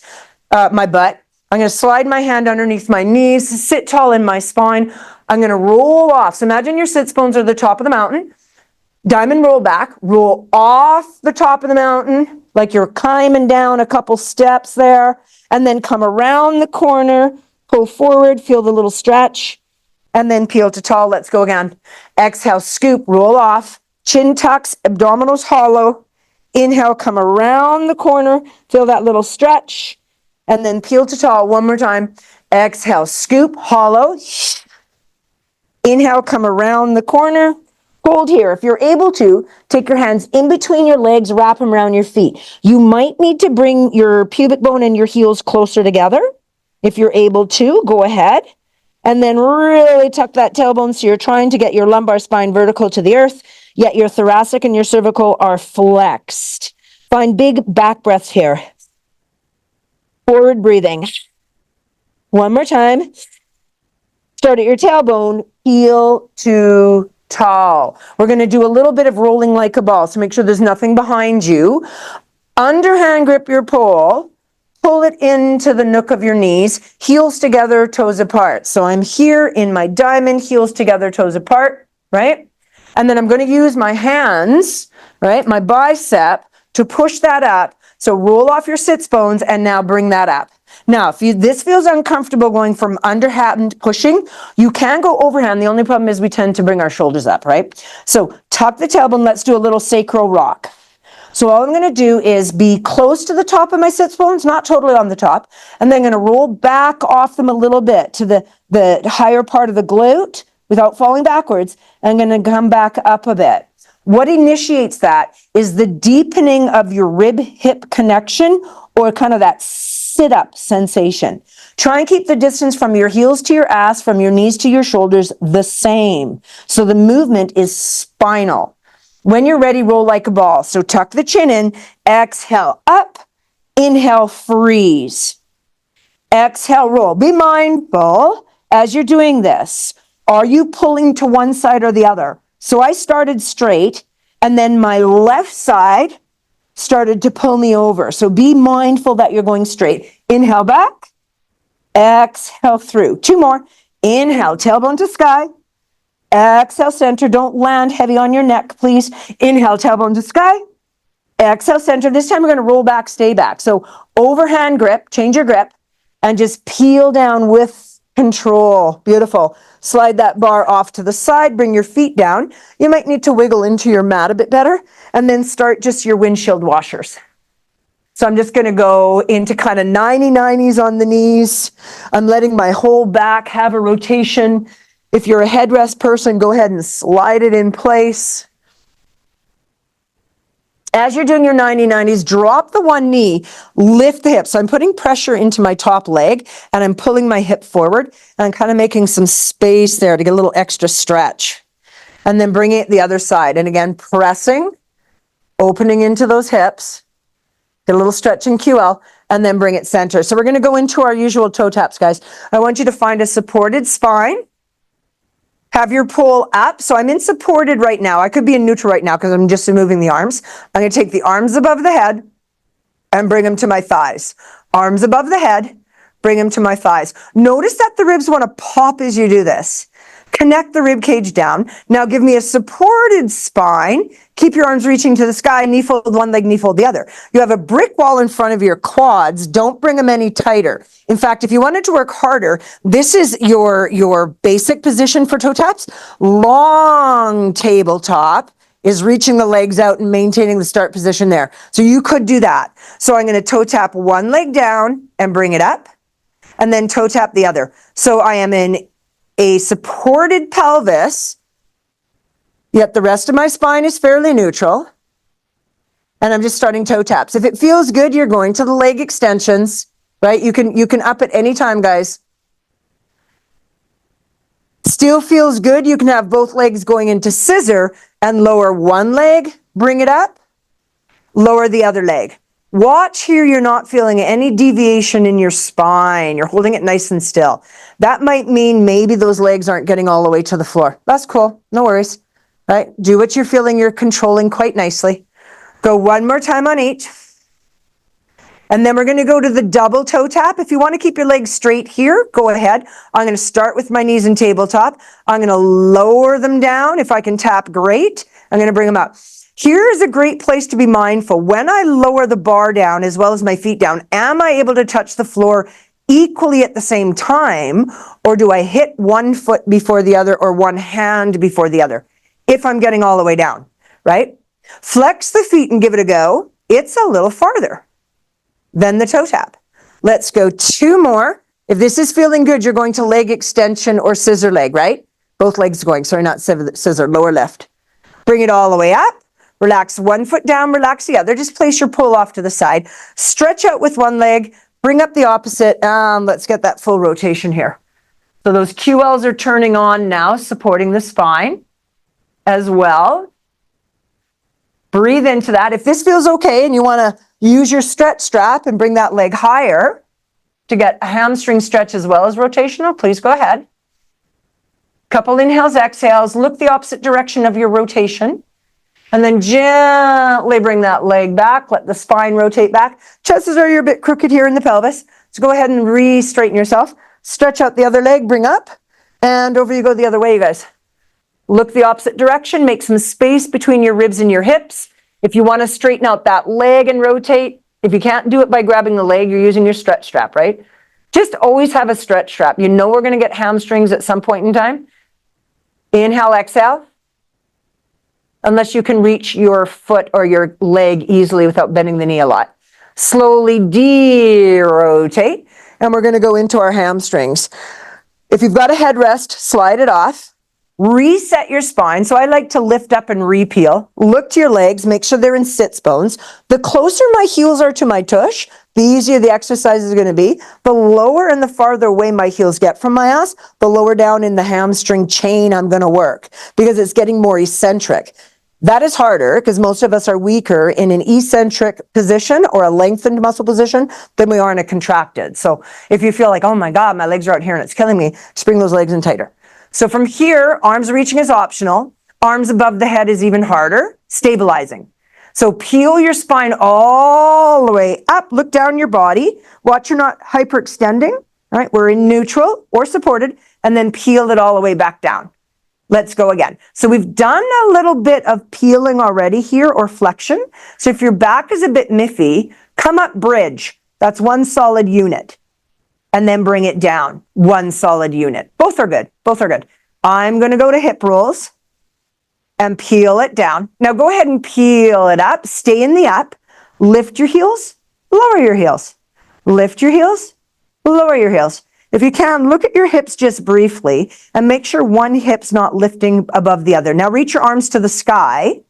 S1: my butt. I'm going to slide my hand underneath my knees, sit tall in my spine. I'm going to roll off. So imagine your sits bones are the top of the mountain. Diamond roll back, roll off the top of the mountain, like you're climbing down a couple steps there, and then come around the corner, pull forward, feel the little stretch, and then peel to tall. Let's go again. Exhale, scoop, roll off, chin tucks, abdominals hollow. Inhale, come around the corner, feel that little stretch, and then peel to tall. One more time. Exhale, scoop, hollow. Inhale, come around the corner. Hold here. If you're able to, take your hands in between your legs, wrap them around your feet. You might need to bring your pubic bone and your heels closer together. If you're able to, go ahead. And then really tuck that tailbone so you're trying to get your lumbar spine vertical to the earth, yet your thoracic and your cervical are flexed. Find big back breaths here. Forward breathing. One more time. Start at your tailbone, heel to tall. We're going to do a little bit of rolling like a ball, so make sure there's nothing behind you. Underhand grip your pole. Pull it into the nook of your knees, heels together, toes apart. So I'm here in my diamond, heels together, toes apart, right? And then I'm going to use my hands, right, my bicep, to push that up. So roll off your sits bones and now bring that up. Now, if this feels uncomfortable going from underhand pushing, you can go overhand. The only problem is we tend to bring our shoulders up, right? So tuck the tailbone. Let's do a little sacral rock. So all I'm going to do is be close to the top of my sits bones, not totally on the top, and then I'm going to roll back off them a little bit to the higher part of the glute without falling backwards, and I'm going to come back up a bit. What initiates that is the deepening of your rib-hip connection, or kind of that sit-up sensation. Try and keep the distance from your heels to your ass, from your knees to your shoulders, the same. So the movement is spinal. When you're ready, roll like a ball. So tuck the chin in, exhale up, inhale, freeze. Exhale, roll. Be mindful as you're doing this. Are you pulling to one side or the other? So I started straight, and then my left side started to pull me over. So be mindful that you're going straight. Inhale back, exhale through. Two more. Inhale, tailbone to sky. Exhale, center. Don't land heavy on your neck, please. Inhale, tailbone to sky. Exhale, center. This time we're going to roll back, stay back. So overhand grip, change your grip, and just peel down with control. Beautiful. Slide that bar off to the side. Bring your feet down. You might need to wiggle into your mat a bit better, and then start just your windshield washers. So I'm just going to go into kind of 90-90s on the knees. I'm letting my whole back have a rotation. If you're a headrest person, go ahead and slide it in place. As you're doing your 90-90s, drop the one knee, lift the hip. So I'm putting pressure into my top leg and I'm pulling my hip forward and I'm kind of making some space there to get a little extra stretch. And then bringing it the other side. And again, pressing, opening into those hips, get a little stretch in QL, and then bring it center. So we're going to go into our usual toe taps, guys. I want you to find a supported spine. Have your pole up. So I'm in supported right now. I could be in neutral right now because I'm just moving the arms. I'm going to take the arms above the head and bring them to my thighs. Arms above the head, bring them to my thighs. Notice that the ribs want to pop as you do this. Connect the rib cage down. Now give me a supported spine. Keep your arms reaching to the sky. Knee fold one leg, knee fold the other. You have a brick wall in front of your quads. Don't bring them any tighter. In fact, if you wanted to work harder, this is your basic position for toe taps. Long tabletop is reaching the legs out and maintaining the start position there. So you could do that. So I'm going to toe tap one leg down and bring it up, and then toe tap the other. So I am in a supported pelvis, yet the rest of my spine is fairly neutral. And I'm just starting toe taps. If it feels good, you're going to the leg extensions, right? You can up at any time, guys. Still feels good. You can have both legs going into scissor and lower one leg, bring it up, lower the other leg. Watch here, you're not feeling any deviation in your spine. You're holding it nice and still. That might mean maybe those legs aren't getting all the way to the floor. That's cool. No worries. Right? Do what you're feeling you're controlling quite nicely. Go one more time on each. And then we're going to go to the double toe tap. If you want to keep your legs straight here, go ahead. I'm going to start with my knees in tabletop. I'm going to lower them down. If I can tap, great. I'm going to bring them up. Here is a great place to be mindful. When I lower the bar down as well as my feet down, am I able to touch the floor equally at the same time, or do I hit one foot before the other or one hand before the other? If I'm getting all the way down, right? Flex the feet and give it a go. It's a little farther than the toe tap. Let's go two more. If this is feeling good, you're going to leg extension or scissor leg, right? Both legs going, sorry, not scissor, lower lift. Bring it all the way up. Relax one foot down, relax the other. Just place your pull off to the side. Stretch out with one leg, bring up the opposite, and let's get that full rotation here. So those QLs are turning on now, supporting the spine as well. Breathe into that. If this feels okay and you want to use your stretch strap and bring that leg higher to get a hamstring stretch as well as rotational, please go ahead. Couple inhales, exhales, look the opposite direction of your rotation. And then gently bring that leg back. Let the spine rotate back. Chances are you're a bit crooked here in the pelvis. So go ahead and re-straighten yourself. Stretch out the other leg, bring up. And over you go the other way, you guys. Look the opposite direction. Make some space between your ribs and your hips. If you want to straighten out that leg and rotate, if you can't do it by grabbing the leg, you're using your stretch strap, right? Just always have a stretch strap. You know we're going to get hamstrings at some point in time. Inhale, exhale. Unless you can reach your foot or your leg easily without bending the knee a lot. Slowly de-rotate, and we're going to go into our hamstrings. If you've got a headrest, slide it off. Reset your spine. So I like to lift up and re-peel. Look to your legs, make sure they're in sits bones. The closer my heels are to my tush, the easier the exercise is going to be. The lower and the farther away my heels get from my ass, the lower down in the hamstring chain I'm going to work, because it's getting more eccentric. That is harder because most of us are weaker in an eccentric position or a lengthened muscle position than we are in a contracted. So if you feel like, oh my God, my legs are out here and it's killing me, just bring those legs in tighter. So from here, arms reaching is optional. Arms above the head is even harder. Stabilizing. So peel your spine all the way up. Look down your body. Watch you're not hyperextending. All right, we're in neutral or supported, and then peel it all the way back down. Let's go again. So we've done a little bit of peeling already here, or flexion. So if your back is a bit miffy, come up bridge. That's one solid unit. And then bring it down. One solid unit. Both are good. Both are good. I'm going to go to hip rolls and peel it down. Now go ahead and peel it up. Stay in the up. Lift your heels. Lower your heels. Lift your heels. Lower your heels. If you can, look at your hips just briefly and make sure one hip's not lifting above the other. Now reach your arms to the sky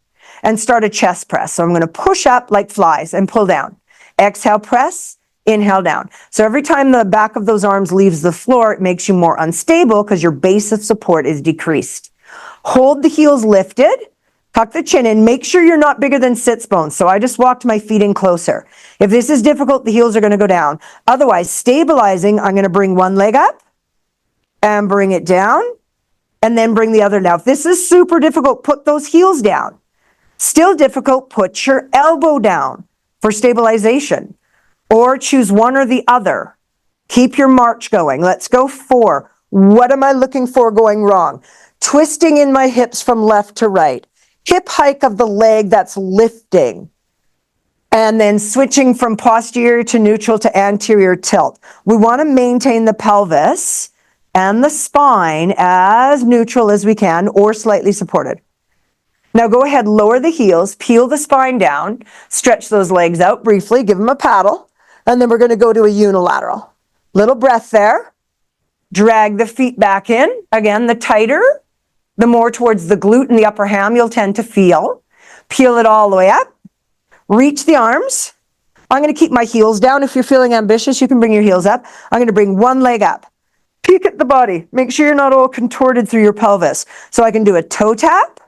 S1: and start a chest press. So I'm going to push up like flies and pull down. Exhale, press, inhale down. So every time the back of those arms leaves the floor, it makes you more unstable because your base of support is decreased. Hold the heels lifted, tuck the chin in, make sure you're not bigger than sits bones. So I just walked my feet in closer. If this is difficult, the heels are going to go down. Otherwise, stabilizing, I'm going to bring one leg up and bring it down and then bring the other down. If this is super difficult, put those heels down. Still difficult, put your elbow down for stabilization or choose one or the other. Keep your march going. Let's go 4. What am I looking for going wrong? Twisting in my hips from left to right. Hip hike of the leg that's lifting. And then switching from posterior to neutral to anterior tilt. We want to maintain the pelvis and the spine as neutral as we can or slightly supported. Now go ahead, lower the heels, peel the spine down, stretch those legs out briefly, give them a paddle, and then we're going to go to a unilateral. Little breath there. Drag the feet back in. Again, the tighter, the more towards the glute and the upper ham you'll tend to feel. Peel it all the way up. Reach the arms. I'm going to keep my heels down. If you're feeling ambitious, you can bring your heels up. I'm going to bring one leg up. Peek at the body. Make sure you're not all contorted through your pelvis. So I can do a toe tap,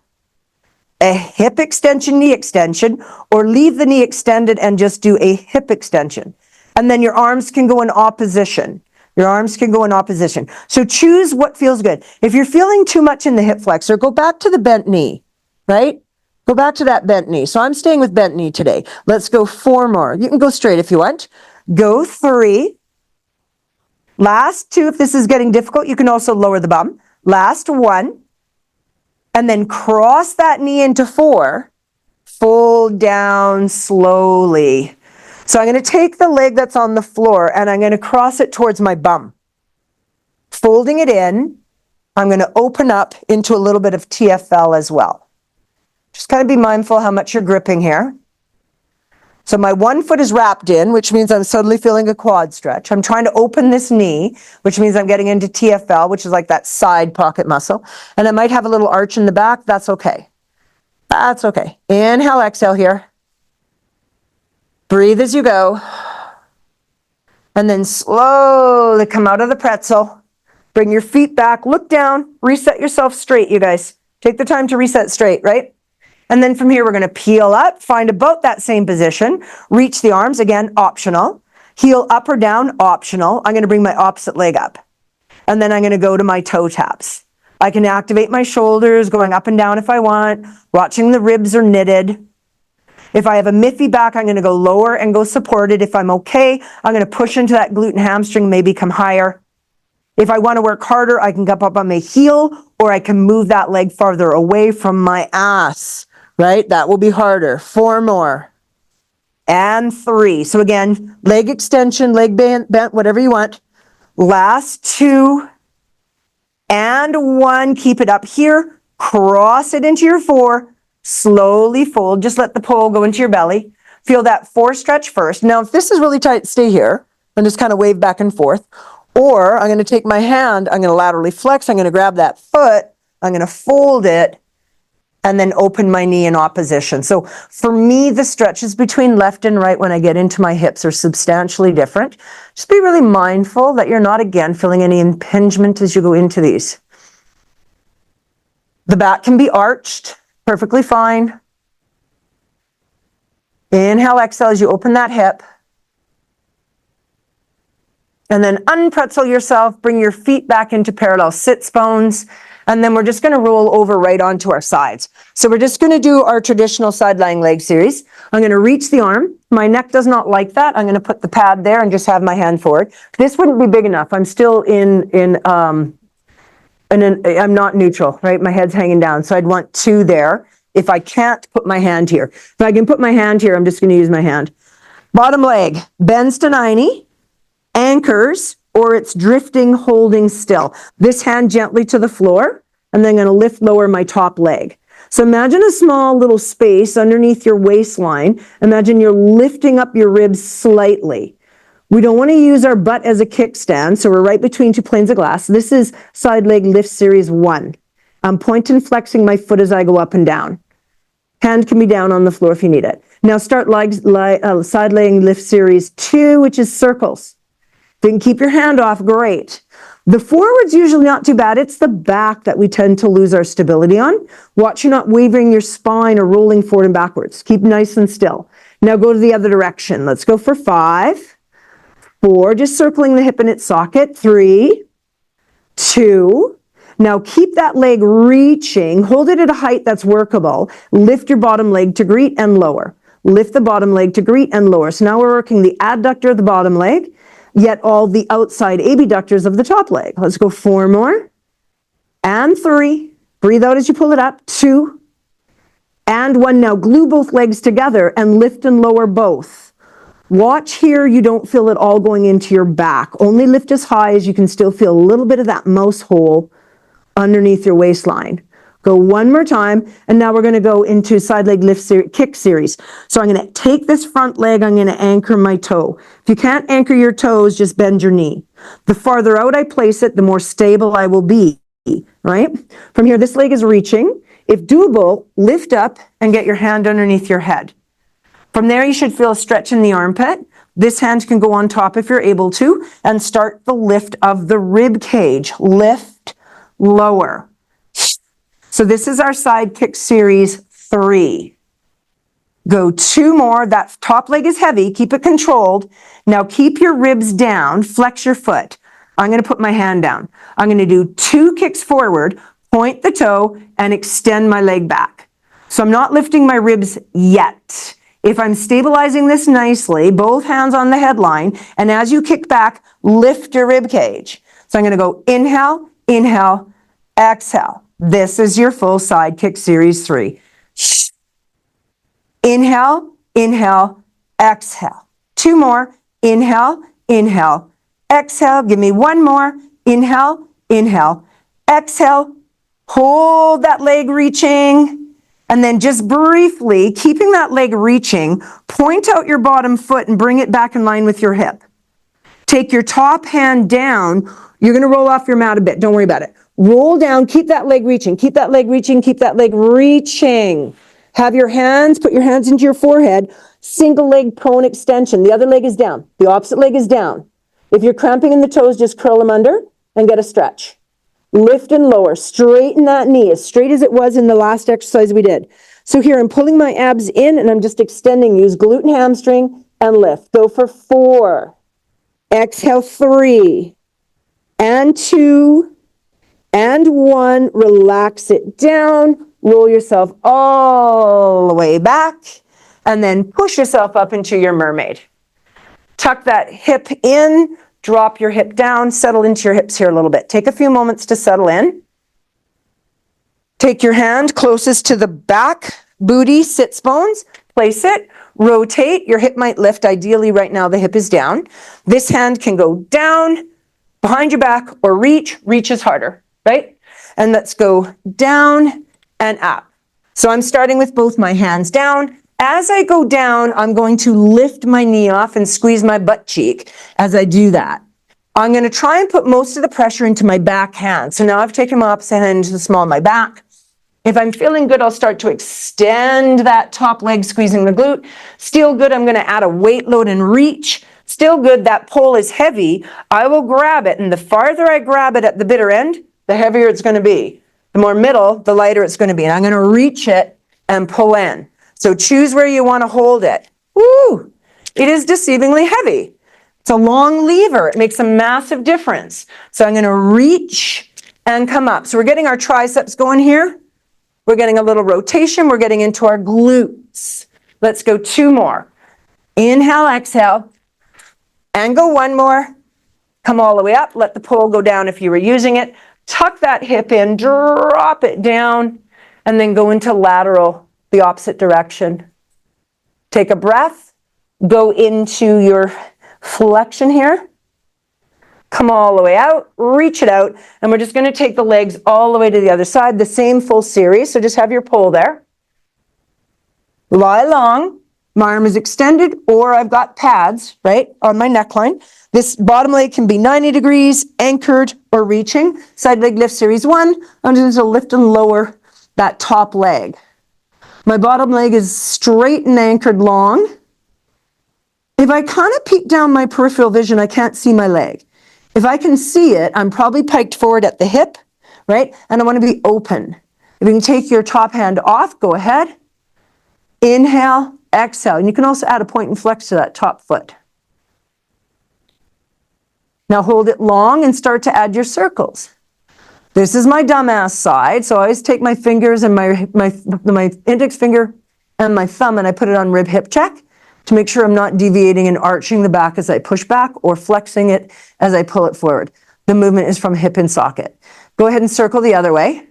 S1: a hip extension, knee extension, or leave the knee extended and just do a hip extension. And then your arms can go in opposition. Your arms can go in opposition. So choose what feels good. If you're feeling too much in the hip flexor, go back to the bent knee, right? Go back to that bent knee. So I'm staying with bent knee today. Let's go 4 more. You can go straight if you want. Go 3. Last 2. If this is getting difficult, you can also lower the bum. Last 1. And then cross that knee into 4. Fold down slowly. So I'm going to take the leg that's on the floor and I'm going to cross it towards my bum. Folding it in, I'm going to open up into a little bit of TFL as well. Just kind of be mindful how much you're gripping here. So my one foot is wrapped in, which means I'm suddenly feeling a quad stretch. I'm trying to open this knee, which means I'm getting into TFL, which is like that side pocket muscle. And I might have a little arch in the back. That's okay. That's okay. Inhale, exhale here. Breathe as you go. And then slowly come out of the pretzel. Bring your feet back. Look down. Reset yourself straight, you guys. Take the time to reset straight, right? And then from here, we're going to peel up, find about that same position. Reach the arms, again, optional. Heel up or down, optional. I'm going to bring my opposite leg up. And then I'm going to go to my toe taps. I can activate my shoulders, going up and down if I want. Watching the ribs are knitted. If I have a miffy back, I'm going to go lower and go supported. If I'm okay, I'm going to push into that glute and hamstring, maybe come higher. If I want to work harder, I can come up on my heel or I can move that leg farther away from my ass, right? That will be harder. 4 more. And 3. So again, leg extension, leg bent, whatever you want. Last 2 and 1. Keep it up here. Cross it into your 4. Slowly fold. Just let the pole go into your belly. Feel that 4 stretch first. Now, if this is really tight, stay here and just kind of wave back and forth. Or I'm going to take my hand, I'm going to laterally flex, I'm going to grab that foot, I'm going to fold it, and then open my knee in opposition. So for me, the stretches between left and right when I get into my hips are substantially different. Just be really mindful that you're not, again, feeling any impingement as you go into these. The back can be arched. Perfectly fine. Inhale, exhale as you open that hip. And then unpretzel yourself, bring your feet back into parallel sits bones, and then we're just going to roll over right onto our sides. So we're just going to do our traditional side lying leg series. I'm going to reach the arm. My neck does not like that. I'm going to put the pad there and just have my hand forward. This wouldn't be big enough. I'm still I'm not neutral, right? My head's hanging down. So I'd want 2 there. If I can't, put my hand here. If I can put my hand here, I'm just going to use my hand. Bottom leg bends to 90, anchors, or it's drifting, holding still. This hand gently to the floor, and then I'm going to lift, lower my top leg. So imagine a small little space underneath your waistline. Imagine you're lifting up your ribs slightly. We don't want to use our butt as a kickstand, so we're right between 2 planes of glass. This is side leg lift series 1. I'm point and flexing my foot as I go up and down. Hand can be down on the floor if you need it. Now start side leg lift series 2, which is circles. If you can keep your hand off, great. The forward's usually not too bad. It's the back that we tend to lose our stability on. Watch you not wavering your spine or rolling forward and backwards. Keep nice and still. Now go to the other direction. Let's go for 5, 4, just circling the hip in its socket. 3, 2. Now keep that leg reaching. Hold it at a height that's workable. Lift your bottom leg to greet and lower. Lift the bottom leg to greet and lower. So now we're working the adductor of the bottom leg, yet all the outside abductors of the top leg. Let's go 4 more. And 3. Breathe out as you pull it up. 2. And 1. Now glue both legs together and lift and lower both. Watch here you don't feel it all going into your back. Only lift as high as you can still feel a little bit of that mouse hole underneath your waistline. Go 1 more time, and now we're going to go into side leg lift kick series. So I'm going to take this front leg, I'm going to anchor my toe. If you can't anchor your toes, just bend your knee. The farther out I place it, the more stable I will be, right? From here, this leg is reaching. If doable, lift up and get your hand underneath your head. From there, you should feel a stretch in the armpit. This hand can go on top if you're able to, and start the lift of the rib cage. Lift, lower. So this is our side kick series 3. Go 2 more. That top leg is heavy. Keep it controlled. Now keep your ribs down. Flex your foot. I'm going to put my hand down. I'm going to do 2 kicks forward, point the toe, and extend my leg back. So I'm not lifting my ribs yet. If I'm stabilizing this nicely, both hands on the headline, and as you kick back, lift your rib cage. So I'm going to go inhale, inhale, exhale. This is your full side kick series 3. Inhale, inhale, exhale. 2 more. Inhale, inhale, exhale. Give me 1 more. Inhale, inhale, exhale. Hold that leg reaching. And then just briefly, keeping that leg reaching, point out your bottom foot and bring it back in line with your hip. Take your top hand down. You're going to roll off your mat a bit. Don't worry about it. Roll down. Keep that leg reaching. Keep that leg reaching. Keep that leg reaching. Have your hands, put your hands into your forehead. Single leg prone extension. The other leg is down. The opposite leg is down. If you're cramping in the toes, just curl them under and get a stretch. Lift and lower. Straighten that knee as straight as it was in the last exercise we did. So here I'm pulling my abs in and I'm just extending. Use glute and hamstring and lift. Go for 4. Exhale 3. And 2. And 1. Relax it down. Roll yourself all the way back. And then push yourself up into your mermaid. Tuck that hip in. Drop your hip down, settle into your hips here a little bit. Take a few moments to settle in. Take your hand closest to the back, booty, sits bones, place it, rotate. Your hip might lift. Ideally, right now, the hip is down. This hand can go down, behind your back, or reach. Reach is harder, right? And let's go down and up. So I'm starting with both my hands down. As I go down, I'm going to lift my knee off and squeeze my butt cheek as I do that. I'm going to try and put most of the pressure into my back hand. So now I've taken my opposite hand into the small of my back. If I'm feeling good, I'll start to extend that top leg, squeezing the glute. Still good, I'm going to add a weight load and reach. Still good, that pole is heavy. I will grab it, and the farther I grab it at the bitter end, the heavier it's going to be. The more middle, the lighter it's going to be. And I'm going to reach it and pull in. So choose where you want to hold it. Woo! It is deceivingly heavy. It's a long lever. It makes a massive difference. So I'm going to reach and come up. So we're getting our triceps going here. We're getting a little rotation. We're getting into our glutes. Let's go 2 more. Inhale, exhale, and go 1 more. Come all the way up. Let the pole go down if you were using it. Tuck that hip in, drop it down, and then go into lateral, the opposite direction. Take a breath, go into your flexion here, come all the way out, reach it out, and we're just going to take the legs all the way to the other side, the same full series, so just have your pole there. Lie long, my arm is extended, or I've got pads, right, on my neckline. This bottom leg can be 90 degrees, anchored, or reaching. Side leg lift series 1, I'm just going to lift and lower that top leg. My bottom leg is straight and anchored long. If I kind of peek down my peripheral vision, I can't see my leg. If I can see it, I'm probably piked forward at the hip, right? And I want to be open. If you can take your top hand off, go ahead. Inhale, exhale. And you can also add a point and flex to that top foot. Now hold it long and start to add your circles. This is my dumbass side, so I always take my fingers and my index finger and my thumb and I put it on rib hip check to make sure I'm not deviating and arching the back as I push back or flexing it as I pull it forward. The movement is from hip and socket. Go ahead and circle the other way.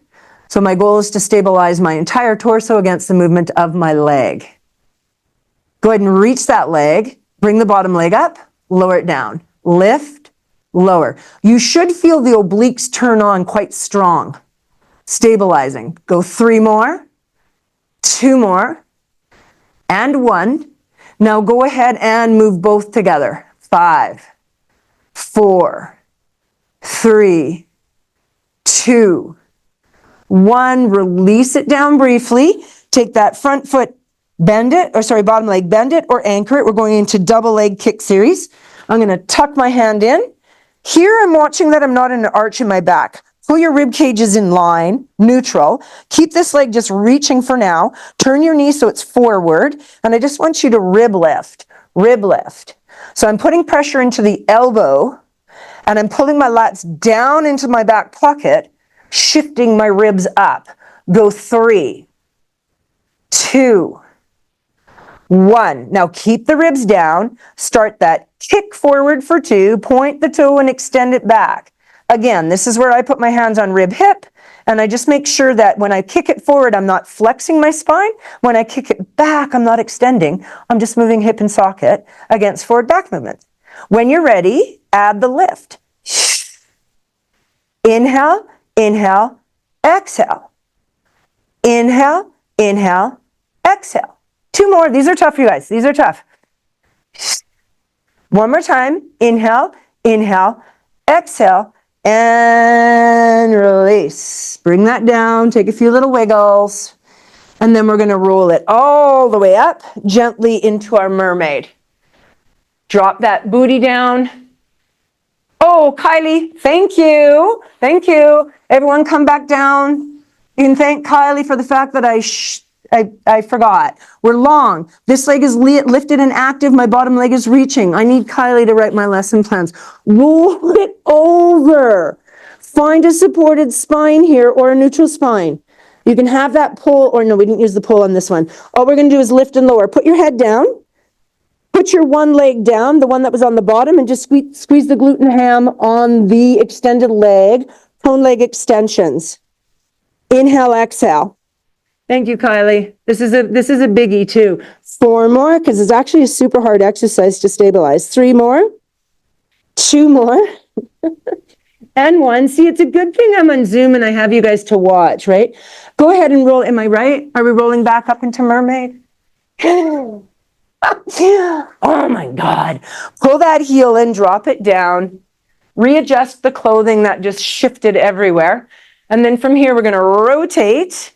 S1: So my goal is to stabilize my entire torso against the movement of my leg. Go ahead and reach that leg, bring the bottom leg up, lower it down, lift, lower. You should feel the obliques turn on quite strong. Stabilizing. Go 3 more, 2 more, and 1. Now go ahead and move both together. 5, 4, 3, 2, 1. Release it down briefly. Take that front foot, bend it, bottom leg, bend it or anchor it. We're going into double leg kick series. I'm going to tuck my hand in. Here I'm watching that I'm not in an arch in my back. Pull your rib cages in line, neutral. Keep this leg just reaching for now. Turn your knee so it's forward. And I just want you to rib lift, rib lift. So I'm putting pressure into the elbow and I'm pulling my lats down into my back pocket, shifting my ribs up. Go 3, 2, 1. Now keep the ribs down. Start that kick forward for 2. Point the toe and extend it back. Again, this is where I put my hands on rib hip, and I just make sure that when I kick it forward, I'm not flexing my spine. When I kick it back, I'm not extending. I'm just moving hip and socket against forward back movement. When you're ready, add the lift. Inhale, inhale, exhale. Inhale, inhale, exhale. 2 more. These are tough for you guys. These are tough. 1 more time. Inhale, inhale, exhale, and release. Bring that down. Take a few little wiggles. And then we're going to roll it all the way up, gently into our mermaid. Drop that booty down. Oh, Kylie, thank you. Thank you. Everyone come back down. You can thank Kylie for the fact that I forgot. We're long. This leg is lifted and active. My bottom leg is reaching. I need Kylie to write my lesson plans. Roll it over. Find a supported spine here or a neutral spine. You can have that pull, or no, we didn't use the pull on this one. All we're going to do is lift and lower. Put your head down. Put your one leg down, the one that was on the bottom, and just squeeze the glute and ham on the extended leg. Prone leg extensions. Inhale, exhale. Thank you, Kylie. This is a biggie too. 4 more, because it's actually a super hard exercise to stabilize. 3 more, 2 more, and 1. See, it's a good thing I'm on Zoom and I have you guys to watch, right? Go ahead and roll. Am I right? Are we rolling back up into mermaid? Oh my God. Pull that heel in, drop it down, readjust the clothing that just shifted everywhere. And then from here, we're going to rotate.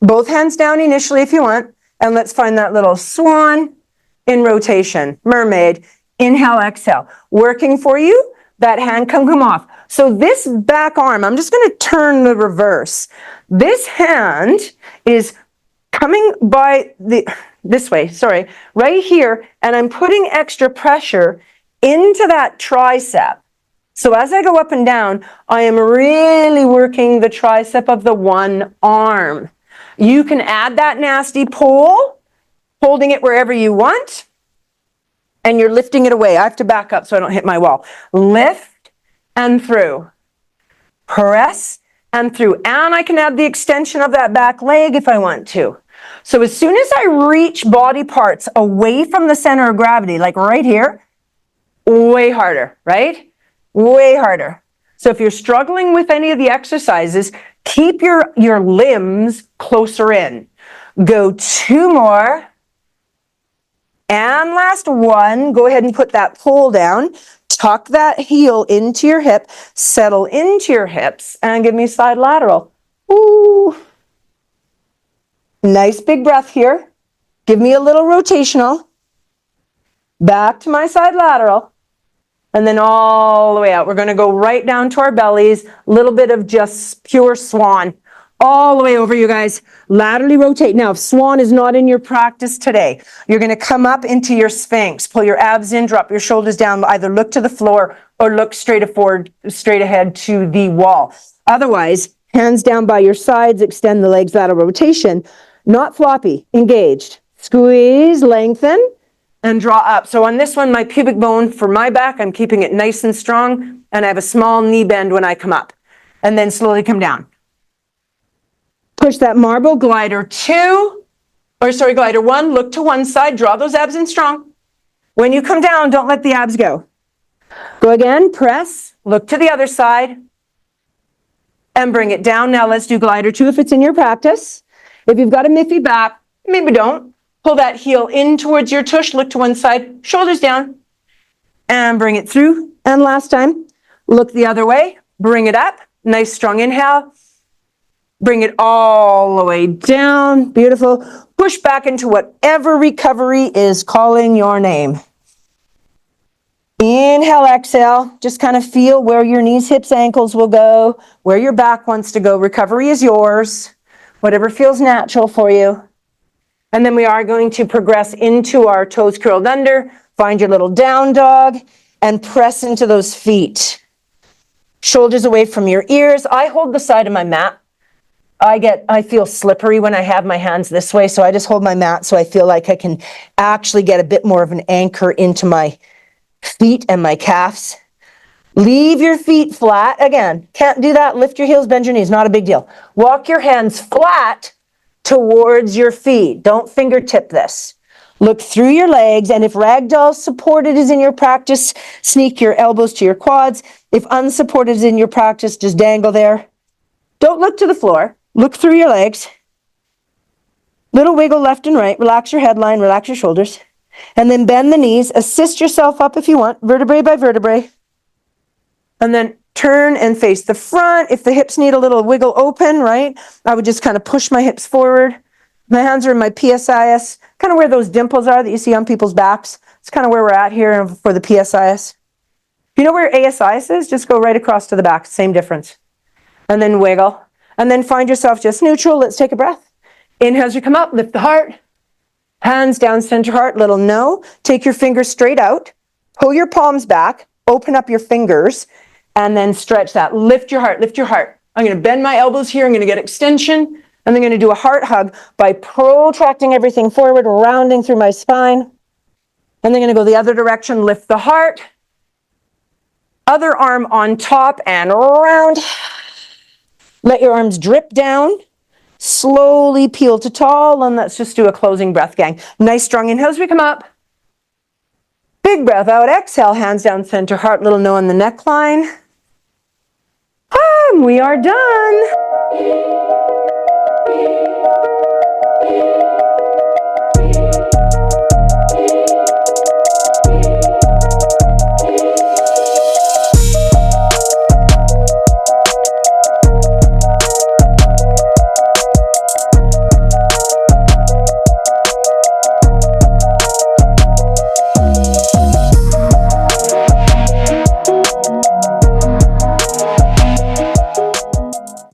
S1: Both hands down initially if you want, and let's find that little swan in rotation. Mermaid, inhale, exhale. Working for you, that hand can come off. So this back arm, I'm just going to turn the reverse. This hand is coming by this way, right here, and I'm putting extra pressure into that tricep. So as I go up and down, I am really working the tricep of the one arm. You can add that nasty pull, holding it wherever you want, and you're lifting it away. I have to back up so I don't hit my wall. Lift and through. Press and through. And I can add the extension of that back leg if I want to. So as soon as I reach body parts away from the center of gravity, like right here, way harder, right? Way harder. So if you're struggling with any of the exercises, keep your limbs closer in. Go 2 more. And last 1. Go ahead and put that pull down. Tuck that heel into your hip. Settle into your hips. And give me side lateral. Ooh. Nice big breath here. Give me a little rotational. Back to my side lateral. And then all the way out. We're going to go right down to our bellies. A little bit of just pure swan. All the way over, you guys. Laterally rotate. Now, if swan is not in your practice today, you're going to come up into your sphinx. Pull your abs in, drop your shoulders down. Either look to the floor or look straight ahead to the wall. Otherwise, hands down by your sides, extend the legs, lateral rotation. Not floppy, engaged. Squeeze, lengthen, and draw up. So on this one, my pubic bone for my back, I'm keeping it nice and strong, and I have a small knee bend when I come up. And then slowly come down. Push that marble, glider glider one, look to one side, draw those abs in strong. When you come down, don't let the abs go. Go again, press, look to the other side, and bring it down. Now let's do glider two if it's in your practice. If you've got a miffy back, maybe don't. Pull that heel in towards your tush, look to one side, shoulders down, and bring it through. And last time, look the other way, bring it up, nice strong inhale. Bring it all the way down. Beautiful. Push back into whatever recovery is calling your name. Inhale, exhale. Just kind of feel where your knees, hips, ankles will go, where your back wants to go. Recovery is yours. Whatever feels natural for you. And then we are going to progress into our toes curled under. Find your little down dog and press into those feet. Shoulders away from your ears. I hold the side of my mat. I feel slippery when I have my hands this way, so I just hold my mat so I feel like I can actually get a bit more of an anchor into my feet and my calves. Leave your feet flat. Again, can't do that. Lift your heels, bend your knees. Not a big deal. Walk your hands flat towards your feet. Don't fingertip this. Look through your legs, and if ragdoll supported is in your practice, sneak your elbows to your quads. If unsupported is in your practice, just dangle there. Don't look to the floor. Look through your legs. Little wiggle left and right. Relax your headline, relax your shoulders. And then bend the knees. Assist yourself up if you want, vertebrae by vertebrae. And then turn and face the front. If the hips need a little wiggle open, right, I would just kind of push my hips forward. My hands are in my PSIS, kind of where those dimples are that you see on people's backs. It's kind of where we're at here for the PSIS. If you know where ASIS is, just go right across to the back. Same difference. And then wiggle. And then find yourself just neutral. Let's take a breath. Inhale as you come up, lift the heart. Hands down, center heart, little no. Take your fingers straight out. Pull your palms back. Open up your fingers. And then stretch that. Lift your heart, lift your heart. I'm going to bend my elbows here. I'm going to get extension. And I'm going to do a heart hug by protracting everything forward, rounding through my spine. And then going to go the other direction. Lift the heart. Other arm on top and round. Let your arms drip down. Slowly peel to tall, and let's just do a closing breath, gang. Nice strong inhale as we come up. Big breath out. Exhale, hands down, center heart, little no on the neckline. And we are done.